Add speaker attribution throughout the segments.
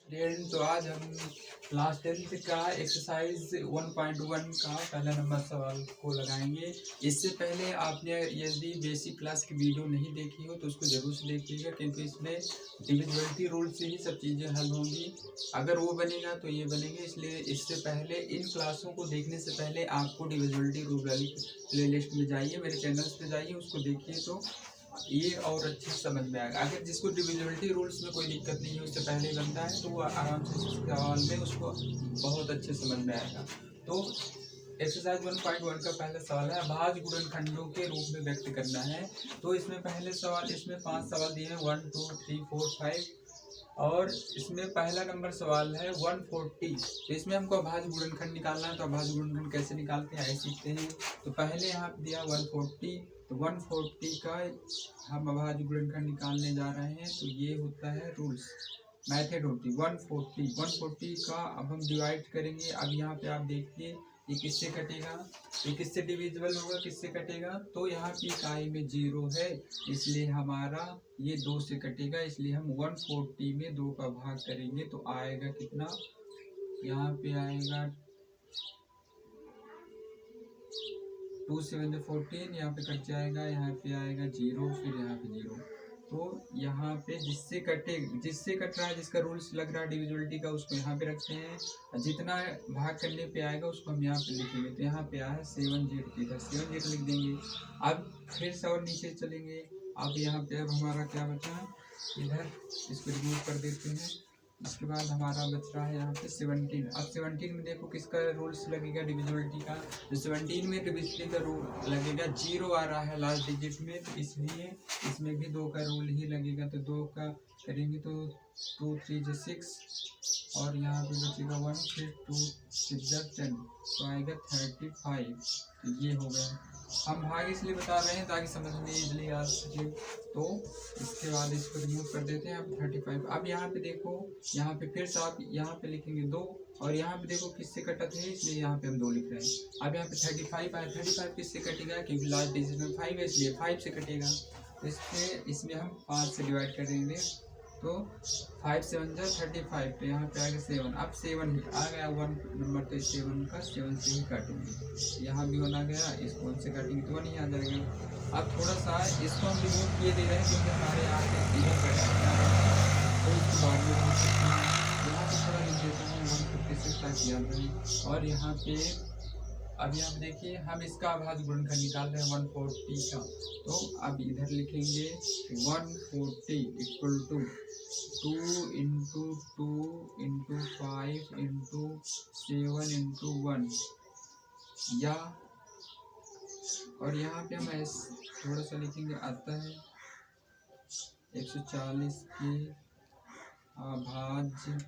Speaker 1: Student, तो आज हम क्लास 10th का एक्सरसाइज 1.1 का पहला नंबर सवाल को लगाएंगे। इससे पहले आपने यदि बेसिक क्लास की वीडियो नहीं देखी हो तो उसको जरूर से देखिएगा, क्योंकि इसमें डिविजिबिलिटी रूल से ही सब चीज़ें हल होंगी। अगर वो बनेगा तो ये बनेंगे, इसलिए इससे पहले इन क्लासों को देखने से पहले आपको डिविजिबिलिटी रूल वाली प्ले लिस्ट में जाइए, मेरे चैनल पे जाइए, उसको देखिए तो ये और अच्छे से समझ में आएगा। अगर जिसको डिविजिबिलिटी रूल्स में कोई दिक्कत नहीं है, उससे पहले बनता है, तो वो आराम से इस सवाल में उसको बहुत अच्छे समझ में आएगा। तो एक्सरसाइज 1.1 का पहला सवाल है, अभाज्य गुणनखंडों के रूप में व्यक्त करना है। तो इसमें पहले सवाल, इसमें 5 सवाल दिए हैं, 1 2 3 4 5, और इसमें पहला नंबर सवाल है 140। तो इसमें हमको अभाज्य गुणनखंड निकालना है। तो अभाज्य गुणनखंड कैसे निकालते हैं आइए सीखते हैं। तो पहले यहाँ पे दिया 140, तो 140 का हम अभाज्य गुणनखंड निकालने जा रहे हैं। तो ये होता है रूल्स, मैथड होती है 140 का। अब हम डिवाइड करेंगे। अब यहाँ पे आप देखिए ये किससे कटेगा, ये किससे डिविजिबल होगा, किससे कटेगा। तो यहाँ की इकाई में 0 है, इसलिए हमारा ये 2 से कटेगा, इसलिए हम 140 में 2 का भाग करेंगे तो आएगा कितना, यहाँ पे आएगा 2 7 14, यहाँ पे कट जाएगा, यहाँ पे आएगा 0, फिर यहाँ पे 0। तो यहाँ पे जिससे कट रहा है, जिसका रूल्स लग रहा है डिविजिबिलिटी का, उसको यहाँ पे रखते हैं। जितना भाग करने पे आएगा उसको हम यहाँ पे लिखेंगे। तो यहाँ पे आया 70, इधर 70 लिख देंगे। अब फिर से और नीचे चलेंगे। अब यहाँ पे अब हमारा क्या बचा, इधर इसको रिमूव कर देते हैं। इसके बाद हमारा बच रहा है यहाँ पे 17। अब 17 में देखो किसका रूल्स लगेगा डिविजिबिलिटी का। तो 17 में डिविजिबिलिटी का रूल लगेगा, 0 आ रहा है लास्ट डिजिट में, तो इसलिए इसमें भी 2 का रूल ही लगेगा। तो 2 का करेंगे तो 2 3 6, और यहाँ पे बचेगा 1, फिर 2 6 10, तो आएगा 35। तो ये हो गया। हम भाग इसलिए बता रहे हैं ताकि समझ में इजली आ सके। तो इसके बाद इसको रिमूव कर देते हैं। अब 35। अब यहाँ पे देखो, यहाँ पे फिर से आप यहाँ पे लिखेंगे 2, और यहाँ पे देखो किससे कटा था, इसलिए यहाँ पे हम 2 लिख रहे हैं। अब यहाँ पे 35 आया, 35 किससे कटेगा, क्योंकि लास्ट डिजिट में 5 है, इसलिए 5 से कटेगा। तो इसमें हम 5 से डिवाइड कर देंगे। तो 5 7 जा 35, तो यहाँ पे आएगा 7। अब 7 आ गया 1 नंबर, तो 7 का 7 से ही काटेंगे। यहाँ भी 1 आ गया, इसको 1 से काटेंगे तो 1 ही आ जाएगा। अब थोड़ा सा इसको हम रिमूव किए दे रहे हैं, क्योंकि हमारे यहाँ पे इधर तो इसको बाद में लिख सकते हैं। यहाँ पे थोड़ा लिख देता हूँ 156 ताकि याद रहे। और यहाँ पे अब यहाँ पे देखिए हम इसका अभाज्य गुणनखंड निकाल रहे हैं 140 का। तो अब इधर लिखेंगे 140 equal to 2 into 2 into 5 into 7 into 1, या और यहाँ पे हम थोड़ा सा लिखेंगे, आता है 140 के अभाज्य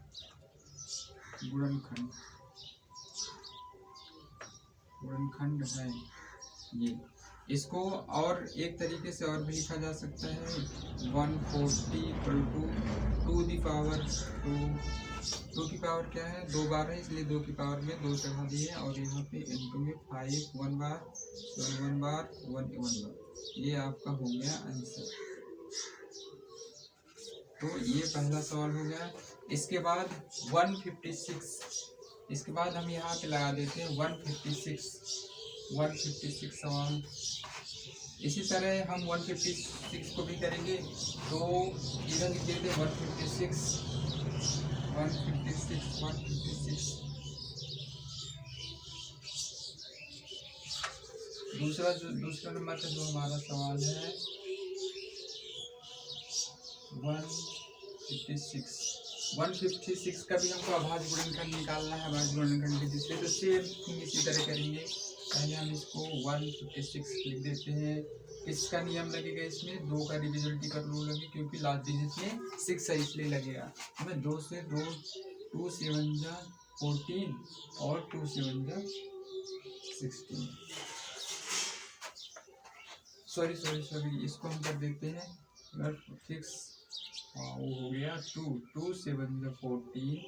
Speaker 1: गुणनखंड है ये। इसको और एक तरीके से और भी लिखा जा सकता है 140 इक्वल टू दी पावर 2 की पावर क्या है, 2 बार है, इसलिए 2 की पावर में 2 चढ़ा दिए, और यहाँ पे इंटू में 5 1 बार, 1 बार 1 बार। ये आपका हो गया आंसर। तो ये पहला सवाल हो गया। इसके बाद 156, इसके बाद हम यहाँ पे लगा देते हैं 156 सवाल। इसी तरह हम 156 को भी करेंगे। तो इधर लिख देते हैं 156। दूसरा नंबर का जो हमारा सवाल है 156 का भी हमको अभाज्य गुणनखंड निकालना है। अभाज्य गुणनखंड के दूसरे तो सेम इसी तरह करेंगे। पहले हम इसको 156 लिख देते हैं। किसका नियम लगेगा इसमें, 2 का डिविजिबिलिटी का रूल लगेगा, क्योंकि लास्ट डिजिट में 6 है इसलिए लगेगा। हमें 2 से 2 7 जा 14, और 2 7 जा 16। सॉरी इसको हम कर देते हैं 6, वो हो गया 2 7 14,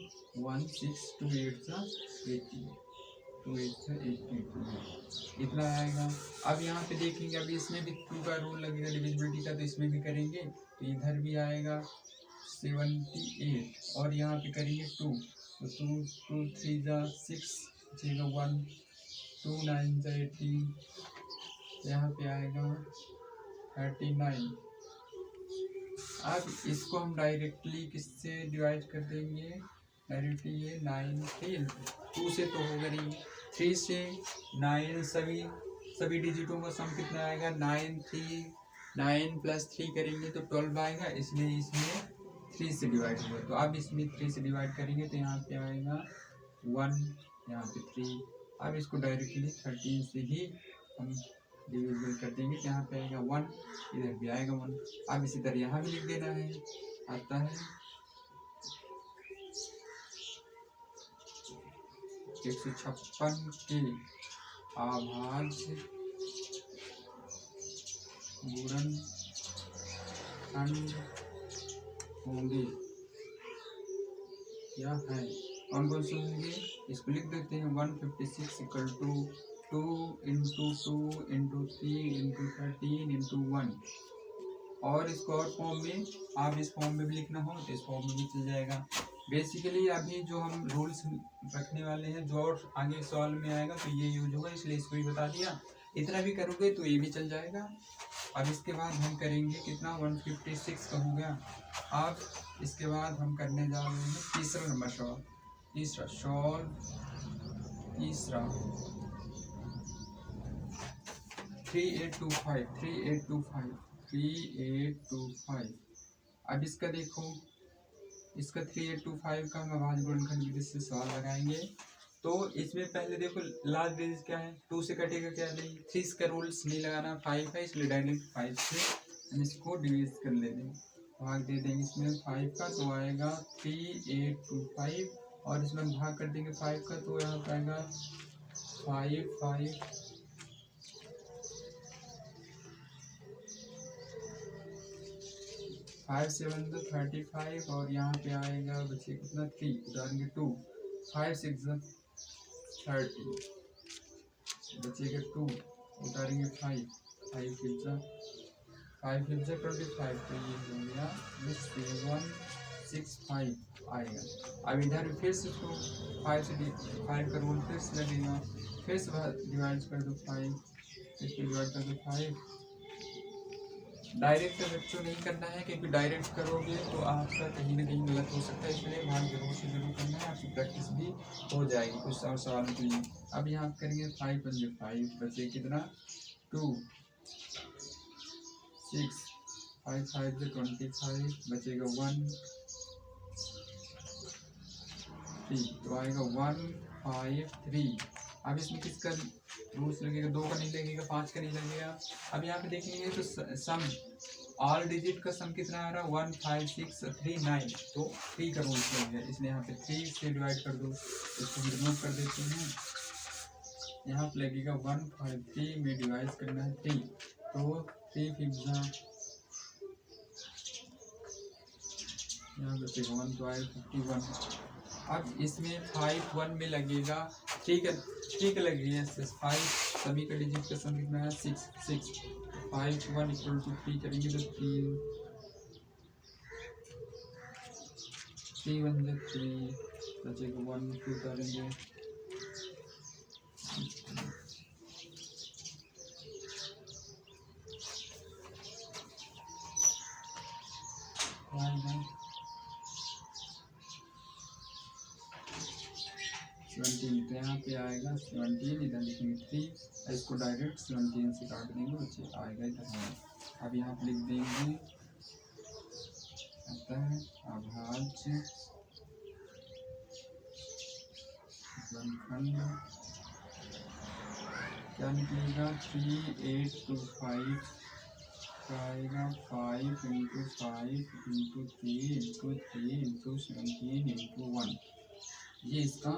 Speaker 1: 1 6 2 8 18, 2 8 18, इतना आएगा। अब यहाँ पे देखेंगे, अभी इसमें भी 2 का रूल लगेगा डिविजिबिलिटी का, तो इसमें भी करेंगे। तो इधर भी आएगा 78 और यहाँ पे करेंगे 2 तो 2 2 3 जा 6 बचेगा 1 2 9 जा 18 यहाँ पे आएगा 39। अब इसको हम डायरेक्टली किससे डिवाइड कर देंगे, डायरेक्टली ये 9 3 2 से तो होगा नहीं, 3 से 9 सभी डिजिटों का सम कितना आएगा 9 3 9 प्लस 3 करेंगे तो 12 आएगा, इसलिए इसमें 3 से डिवाइड हुआ। तो अब इसमें 3 से डिवाइड करेंगे तो यहाँ पे आएगा 1 यहाँ पे 3। अब इसको डायरेक्टली 13 से ही हम डिविजिबल कर देंगे, यहाँ पे आएगा 1 इधर भी आएगा 1। अब इसी तरह यहाँ भी लिख देना है, आता है 156 के अभाज्य गुणनखंड होंगे क्या है, कौन कौन से होंगे इसको लिख देते हैं। 156 equal to 2 into 2 into 3 into 13 into 1। और इसको और फॉर्म में, आप इस फॉर्म में भी लिखना हो तो इस फॉर्म में भी चल जाएगा। बेसिकली अभी जो हम रूल्स रखने वाले हैं, जो और आगे सवाल में आएगा तो ये यूज होगा, इसलिए इसको भी बता दिया। इतना भी करोगे तो ये भी चल जाएगा। अब इसके बाद हम करेंगे कितना 156 का हो गया। अब इसके बाद हम करने जा रहे हैं तीसरा नंबर सवाल, तीसरा 3825। अब इसका देखो, इसका 3825 का हम अभाज्य गुणनखंड विधि से सवाल लगाएंगे। तो इसमें पहले देखो लास्ट डिजिट क्या है, 2 से कटेगा क्या नहीं, 3 का रूल्स नहीं लगाना, 5 है इसलिए डायरेक्ट 5 से हम इसको डिवाइड कर लेते हैं, भाग दे देंगे इसमें 5 का तो आएगा 3825 और इसमें भाग कर देंगे 5 का तो यहाँ पर आएगा 5 7 तो 35 और यहाँ पे आएगा बच्चे कितना 3 उतारेंगे 2 5 6 30 बचेगा 2 उतारेंगे 5 5 5 25 तो ये हो गया 765 आएगा। अब इधर फिर से इसको 5 का रूल फिर से लगेगा, फिर से डिवाइड कर दो 5, इसको डिवाइड कर दो 5। डायरेक्ट बच्चों नहीं करना है क्योंकि डायरेक्ट करोगे तो आपका कहीं ना कहीं गलत हो सकता है, इसलिए भाग जरूर से जरूर करना है, आपकी प्रैक्टिस भी हो जाएगी कुछ और सवालों के लिए। अब यहाँ करेंगे 5 5 बचे कितना 2 6 5 5 25 बचेगा 1 3 तो आएगा 1 5 3। अब इसमें किसका रूल्स लगेगा, 2 का नहीं लगेगा, 5 का नहीं लगेगा। अब यहाँ पे देखेंगे तो सम ऑल डिजिट का सम कितना आ रहा है 1 5 6 3 9 तो 3 का रूल्स लग गया, इसलिए यहाँ पे 3 से डिवाइड कर दो, इसको रिमूव कर देते हैं। यहाँ पे लगेगा 1 5 3 में डिवाइड करना है 3 तो 3 5 यहाँ बचेगा 1 तो आएगा 51। अब इसमें 5 1 में लगेगा, ठीक है लग रही है 5 सभी का डिजिट का सम कितना है 6 5 1 इक्वल टू 3 करेंगे तो 3 1 3 बचेगा 1 2 करेंगे तो यहाँ पे आएगा 17, इधर लिखेंगे 3, इसको डायरेक्ट 17 से काट देंगे बच्चे आएगा इधर। अब यहाँ पे लिख देंगे आता है अभाज्य गुणनखंड क्या निकलेगा 3825 का आएगा 5 into 5 into 3 into 3 into 17 into 1। ये इसका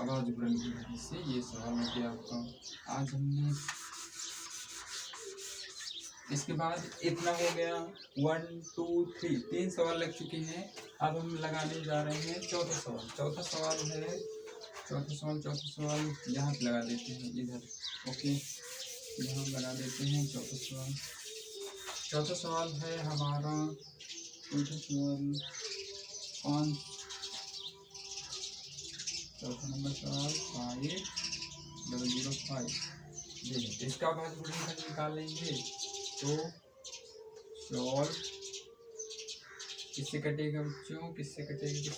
Speaker 1: अभाज्य गुणनखंड से ये सवाल हो गया आपका। आज हमने इसके बाद इतना हो गया 1 2 3 3 सवाल लग चुके हैं। अब हम लगाने जा रहे हैं चौथा सवाल है चौथा सवाल यहाँ पे लगा देते हैं इधर, ओके यहाँ लगा देते हैं चौथा सवाल है हमारा। चौथा सवाल 5। चौथा नंबर सवाल 5005। ये है। इसका भाज्यगुणनखंड निकाल लेंगे तो सॉल्व किससे कटेगा बच्चों, किससे कटेगा,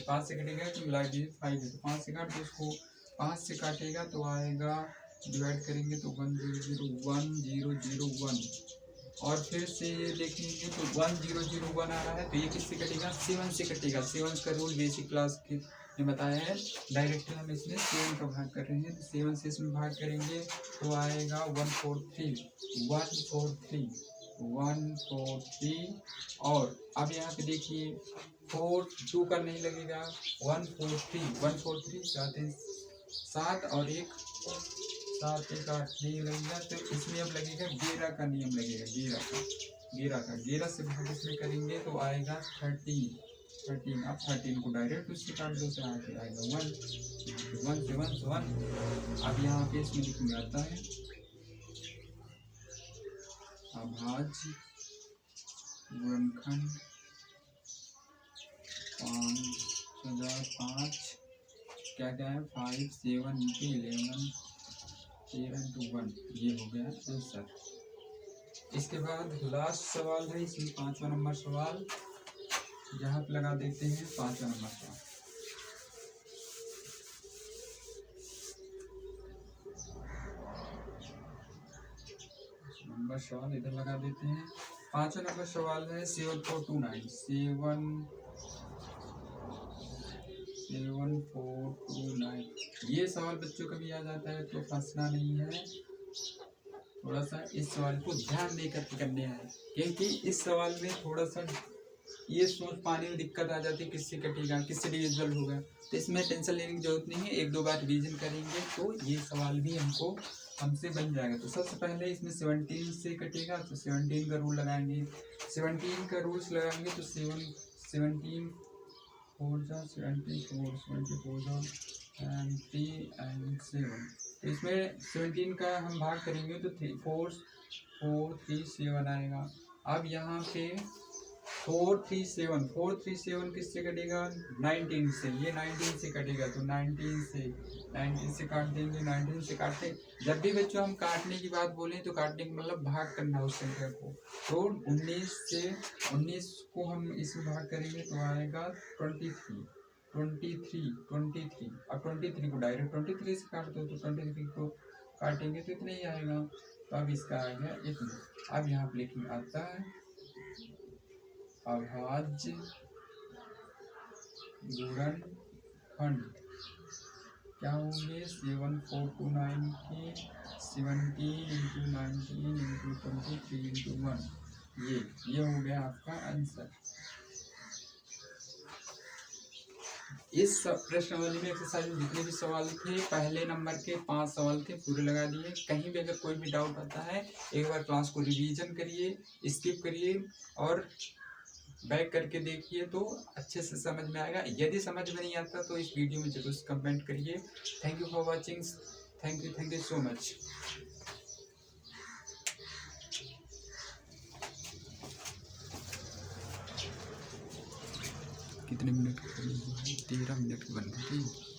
Speaker 1: 5 से कटेगा तो मिला दीजिए 5 है तो 5 से काट दो उसको। 5 से काटेगा तो आएगा, डिवाइड करेंगे तो 1001 और फिर से ये देखेंगे तो 1001 आ रहा है तो ये किससे कटेगा, 7 से कटेगा। 7 का रूल बेसिक क्लास के में बताया है। डायरेक्टली हम इसमें 7 का भाग कर रहे हैं तो 7 से इसमें भाग करेंगे तो आएगा 143 और अब यहाँ पे देखिए 2 का नहीं लगेगा, 143 7 और 1 7 1 8 नहीं लगेगा तो इसमें अब लगेगा 11 का नियम लगेगा। 11 से भाग इसमें करेंगे तो आएगा 13। अब 13 को डायरेक्ट उससे काट दो तो आएगा 1 से 1। अब यहाँ पे इसमें लिखने आता है अभाज्य गुणनखंड 5005 क्या है 5 7 into 11 13 into 1 ये हो गया आंसर। इसके बाद लास्ट सवाल है इसमें 5वां नंबर सवाल, यहाँ पे लगा देते हैं 5वां नंबर सवाल। नंबर सवाल इधर लगा देते हैं। 5वां नंबर सवाल है 7429। ये सवाल बच्चों का भी आ जाता है तो फंसना नहीं है, थोड़ा सा इस सवाल को ध्यान देकर करने हैं क्योंकि इस सवाल में थोड़ा सा ये सोच पाने में दिक्कत आ जाती है किससे कटेगा किससे डिविजिबल होगा, तो इसमें टेंशन लेने की जरूरत नहीं है। 1-2 बार रिवीजन करेंगे तो ये सवाल भी हमसे बन जाएगा। तो सबसे पहले इसमें 17 से कटेगा तो 17 का रूल लगाएंगे। 17 का रूल्स लगाएंगे तो 17 4 जा 74 and 7। तो इसमें 17 का हम भाग करेंगे तो 437 आएगा। अब यहाँ पे 437 किससे कटेगा, 19 से। ये 19 से कटेगा तो 19 से काट देंगे। 19 से काटते जब भी बच्चों हम काटने की बात बोलें तो काटने का मतलब भाग करना उस संख्या को। तो 19 को हम इसमें भाग करेंगे तो आएगा 23। अब 23 को डायरेक्ट 23 से काट दो तो 23 को काटेंगे तो इतना ही आएगा। तो अब इसका आ गया इतना। अब यहाँ पे लिखने आता है अभाज्य गुणनखंड क्या होंगे 7429 के 17 into 19 into 23 into 1 ये हो गया आपका आंसर। इस प्रश्नावली में एक्सरसाइज में जितने भी सवाल थे पहले नंबर के 5 सवाल थे पूरे लगा दिए। कहीं भी अगर कोई भी डाउट आता है एक बार क्लास को रिवीजन करिए, स्किप करिए और बैक करके देखिए तो अच्छे से समझ में आएगा। यदि समझ में नहीं आता तो इस वीडियो में जरूर कमेंट करिए। Thank you for watching. Thank you so much. कितने मिनट 13 मिनट बन गए।